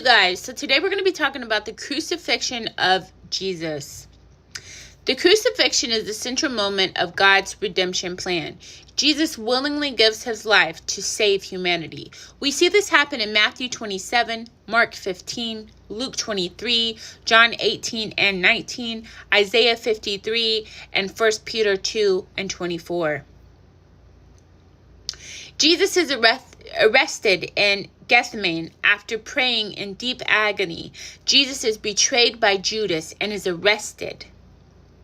Guys, so today we're going to be talking about the crucifixion of Jesus. The crucifixion is the central moment of God's redemption plan. Jesus willingly gives his life to save humanity. We see this happen in Matthew 27, Mark 15, Luke 23, John 18 and 19, Isaiah 53, and 1 Peter 2 and 24. Jesus is arrested in Gethsemane after praying in deep agony. Jesus is betrayed by Judas and is arrested.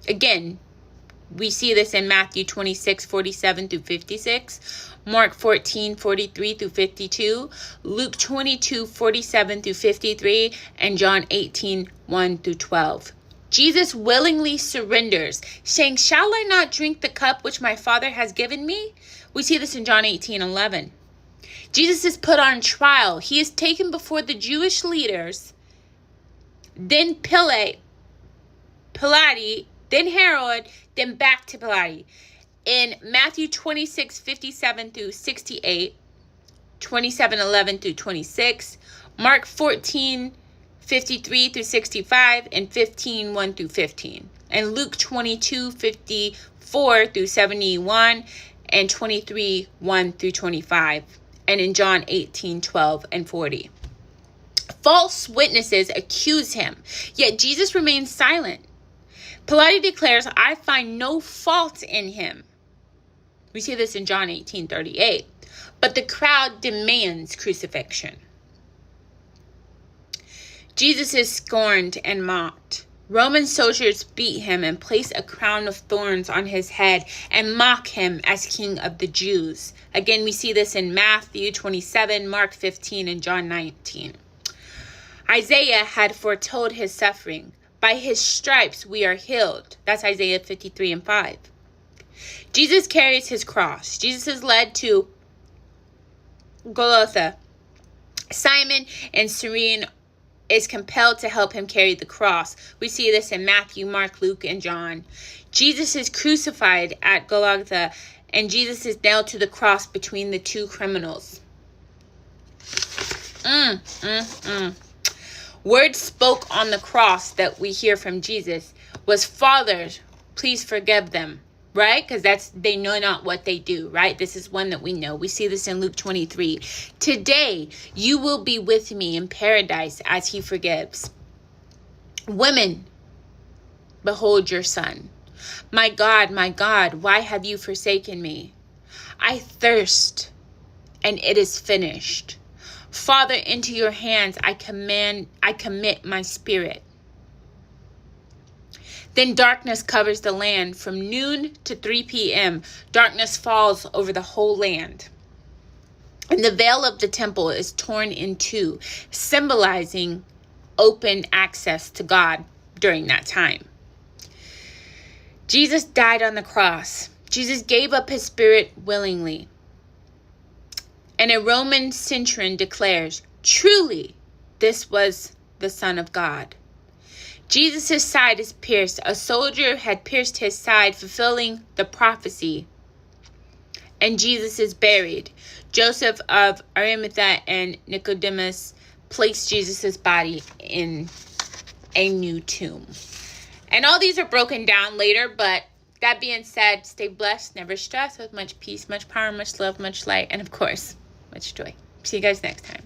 Again, we see this in Matthew 26, 47 through 56, Mark 14, 43 through 52, Luke 22, 47 through 53, and John 18, 1 through 12. Jesus willingly surrenders, saying, "Shall I not drink the cup which my Father has given me?" We see this in John 18, 11. Jesus is put on trial. He is taken before the Jewish leaders, then Pilate, then Herod, then back to Pilate. In Matthew 26, 57 through 68, 27, 11 through 26, Mark 14, 53 through 65, and 15, 1 through 15. And Luke 22, 54 through 71, and 23, 1 through 25. And in John 18, 12, and 40. False witnesses accuse him, yet Jesus remains silent. Pilate declares, "I find no fault in him." We see this in John 18, 38. But the crowd demands crucifixion. Jesus is scorned and mocked. Roman soldiers beat him and place a crown of thorns on his head and mock him as King of the Jews. Again, we see this in Matthew 27, Mark 15, and John 19. Isaiah had foretold his suffering. By his stripes we are healed. That's Isaiah 53 and 5. Jesus carries his cross. Jesus is led to Golgotha. Simon and Cyrene is compelled to help him carry the cross. We see this in Matthew, Mark, Luke, and John. Jesus is crucified at Golgotha, and Jesus is nailed to the cross between the two criminals. Words spoke on the cross that we hear from Jesus was, "Father, please forgive them." Right? Because they know not what they do, right? This is one that we know. We see this in Luke 23. "Today you will be with me in paradise," as he forgives. "Women, behold your son. My God, why have you forsaken me? I thirst, and it is finished. Father, into your hands I commit my spirit." Then darkness covers the land from noon to 3 p.m. Darkness falls over the whole land. And the veil of the temple is torn in two, symbolizing open access to God during that time. Jesus died on the cross. Jesus gave up his spirit willingly. And a Roman centurion declares, "Truly, this was the Son of God." Jesus' side is pierced. A soldier had pierced his side, fulfilling the prophecy. And Jesus is buried. Joseph of Arimathea and Nicodemus placed Jesus' body in a new tomb. And all these are broken down later, but that being said, stay blessed, never stressed, with much peace, much power, much love, much light, and of course, much joy. See you guys next time.